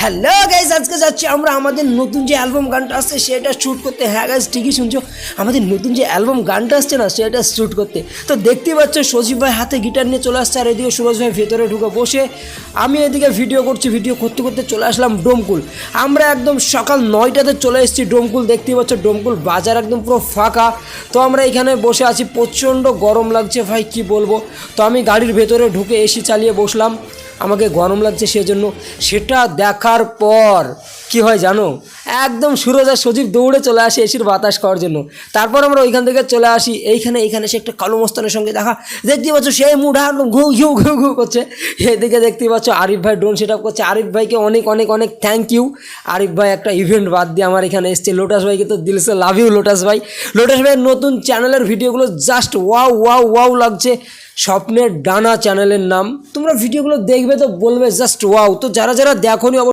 Hello guys, আজকে যাচ্ছি আমরা আমাদের নতুন যে অ্যালবাম গানটা আসছে সেটা শ্যুট করতে। হ্যাঁ গাইস, ঠিকই শুনছো, আমাদের নতুন যে অ্যালবাম গানটা আসছে না সেটা শ্যুট করতে। তো দেখতেই পাচ্ছ সজীব ভাই হাতে গিটার নিয়ে চলে আসছে, আর এদিকে সুরজ ভাই ভেতরে ঢুকে বসে, আমি এদিকে ভিডিও করছি। ভিডিও করতে করতে চলে আসলাম ডোমকুল। আমরা একদম সকাল 9টাতে চলে এসেছি ডোমকুল। দেখতেই পাচ্ছ ডোমকুল বাজার একদম পুরো ফাঁকা। তো আমরা এখানে বসে আছি, প্রচণ্ড গরম লাগছে ভাই, কি বলবো। তো আমি গাড়ির ভেতরে ঢুকে এসি চালিয়ে বসলাম, আমাকে গরম লাগছে সেজন্য। সেটা দেখার পর কি হয় জানো, একদম সুরজ আর সজীব দৌড়ে চলে আসে এসির বাতাস খাওয়ার জন্য। তারপর আমরা ওইখান থেকে চলে আসি এইখানে সে একটা কালো মস্তানের সঙ্গে দেখা। দেখতে পাচ্ছ সেই মুডা একদম ঘু ঘু ঘু ঘু করছে। এদিকে দেখতে পাচ্ছ আরিফ ভাই ড্রোন সেট আপ করছে। আরিফ ভাইকে অনেক অনেক অনেক থ্যাংক ইউ। আরিফ ভাই একটা ইভেন্ট বাদ দিয়ে আমার এখানে এসছে। লোটাস ভাইকে তো দিল সে লাভ ইউ লোটাস ভাই। লোটাস ভাইয়ের নতুন চ্যানেলের ভিডিওগুলো জাস্ট ওয়াও ওয়াও ওয়াও লাগছে। স্বপ্নের ডানা চ্যানেলের নাম, তোমরা ভিডিওগুলো দেখবে তো বলবে জাস্ট ওয়াও। তো যারা যারা দেখোনি